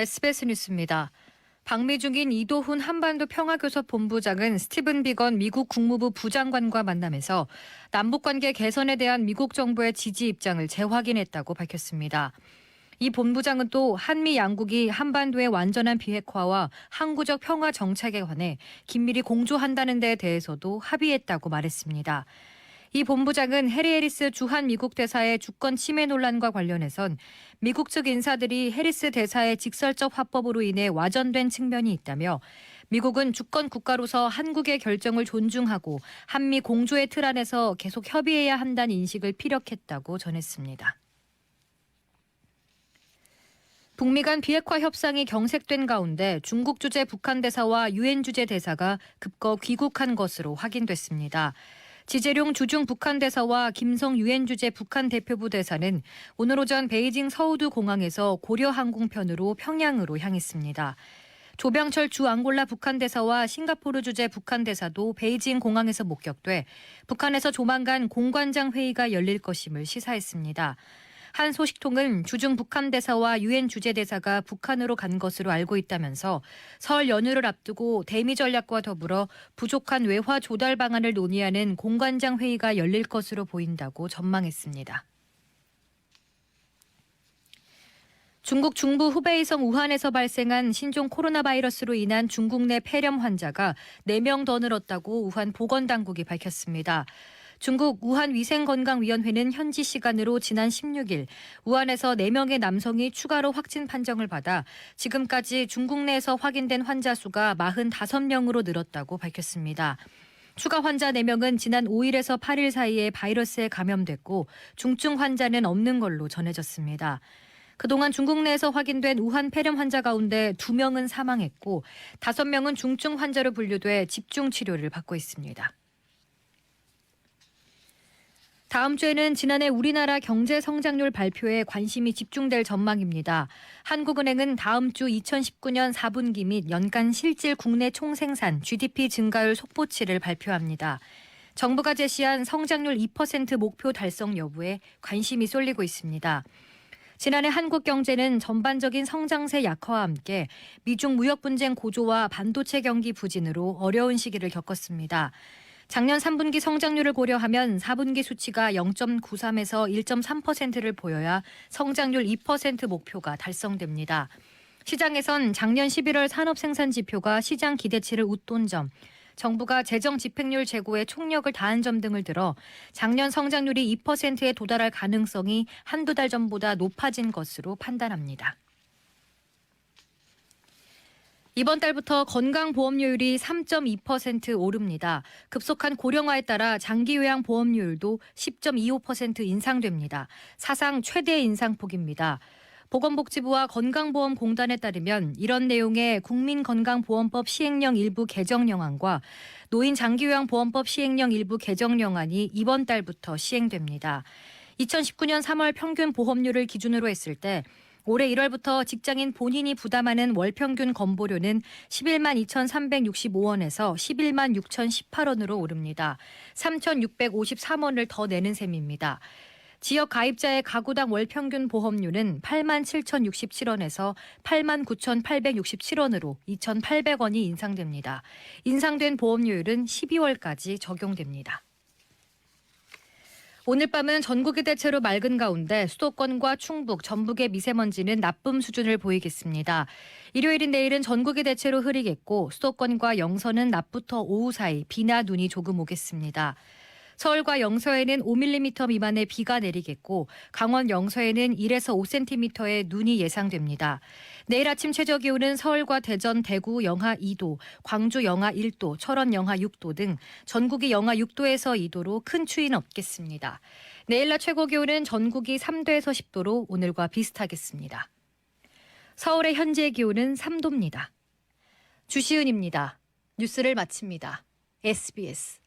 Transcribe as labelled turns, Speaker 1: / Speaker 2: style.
Speaker 1: SBS 뉴스입니다. 방미 중인 이도훈 한반도 평화교섭 본부장은 스티븐 비건 미국 국무부 부장관과 만나면서 남북관계 개선에 대한 미국 정부의 지지 입장을 재확인했다고 밝혔습니다. 이 본부장은 또 한미 양국이 한반도의 완전한 비핵화와 항구적 평화 정책에 관해 긴밀히 공조한다는 데 대해서도 합의했다고 말했습니다. 이 본부장은 해리 해리스 주한 미국 대사의 주권 침해 논란과 관련해선 미국 측 인사들이 해리스 대사의 직설적 화법으로 인해 와전된 측면이 있다며 미국은 주권 국가로서 한국의 결정을 존중하고 한미 공조의 틀 안에서 계속 협의해야 한다는 인식을 피력했다고 전했습니다. 북미 간 비핵화 협상이 경색된 가운데 중국 주재 북한 대사와 유엔 주재 대사가 급거 귀국한 것으로 확인됐습니다. 지재룡 주중 북한 대사와 김성 유엔 주재 북한 대표부 대사는 오늘 오전 베이징 서우두 공항에서 고려 항공편으로 평양으로 향했습니다. 조병철 주 앙골라 북한 대사와 싱가포르 주재 북한 대사도 베이징 공항에서 목격돼 북한에서 조만간 공관장 회의가 열릴 것임을 시사했습니다. 한 소식통은 주중 북한 대사와 유엔 주재 대사가 북한으로 간 것으로 알고 있다면서 설 연휴를 앞두고 대미 전략과 더불어 부족한 외화 조달 방안을 논의하는 공관장 회의가 열릴 것으로 보인다고 전망했습니다. 중국 중부 후베이성 우한에서 발생한 신종 코로나 바이러스로 인한 중국 내 폐렴 환자가 4명 더 늘었다고 우한 보건당국이 밝혔습니다. 중국 우한위생건강위원회는 현지 시간으로 지난 16일 우한에서 4명의 남성이 추가로 확진 판정을 받아 지금까지 중국 내에서 확인된 환자 수가 45명으로 늘었다고 밝혔습니다. 추가 환자 4명은 지난 5일에서 8일 사이에 바이러스에 감염됐고 중증 환자는 없는 걸로 전해졌습니다. 그동안 중국 내에서 확인된 우한 폐렴 환자 가운데 2명은 사망했고 5명은 중증 환자로 분류돼 집중 치료를 받고 있습니다. 다음 주에는 지난해 우리나라 경제 성장률 발표에 관심이 집중될 전망입니다. 한국은행은 다음 주 2019년 4분기 및 연간 실질 국내 총생산 GDP 증가율 속보치를 발표합니다. 정부가 제시한 성장률 2% 목표 달성 여부에 관심이 쏠리고 있습니다. 지난해 한국 경제는 전반적인 성장세 약화와 함께 미중 무역 분쟁 고조와 반도체 경기 부진으로 어려운 시기를 겪었습니다. 작년 3분기 성장률을 고려하면 4분기 수치가 0.93에서 1.3%를 보여야 성장률 2% 목표가 달성됩니다. 시장에선 작년 11월 산업생산지표가 시장 기대치를 웃돈 점, 정부가 재정 집행률 제고에 총력을 다한 점 등을 들어 작년 성장률이 2%에 도달할 가능성이 한두 달 전보다 높아진 것으로 판단합니다. 이번 달부터 건강보험료율이 3.2% 오릅니다. 급속한 고령화에 따라 장기요양 보험료율도 10.25% 인상됩니다. 사상 최대 인상폭입니다. 보건복지부와 건강보험공단에 따르면 이런 내용의 국민건강보험법 시행령 일부 개정령안과 노인장기요양보험법 시행령 일부 개정령안이 이번 달부터 시행됩니다. 2019년 3월 평균 보험료를 기준으로 했을 때 올해 1월부터 직장인 본인이 부담하는 월 평균 건보료는 11만 2,365원에서 11만 6,018원으로 오릅니다. 3,653원을 더 내는 셈입니다. 지역 가입자의 가구당 월 평균 보험료는 8만 7,067원에서 8만 9,867원으로 2,800원이 인상됩니다. 인상된 보험료율은 12월까지 적용됩니다. 오늘 밤은 전국이 대체로 맑은 가운데 수도권과 충북, 전북의 미세먼지는 나쁨 수준을 보이겠습니다. 일요일인 내일은 전국이 대체로 흐리겠고 수도권과 영서는 낮부터 오후 사이 비나 눈이 조금 오겠습니다. 서울과 영서에는 5mm 미만의 비가 내리겠고 강원 영서에는 1에서 5cm의 눈이 예상됩니다. 내일 아침 최저기온은 서울과 대전, 대구 영하 2도, 광주 영하 1도, 철원 영하 6도 등 전국이 영하 6도에서 2도로 큰 추위는 없겠습니다. 내일 낮 최고기온은 전국이 3도에서 10도로 오늘과 비슷하겠습니다. 서울의 현재 기온은 3도입니다. 주시은입니다. 뉴스를 마칩니다. SBS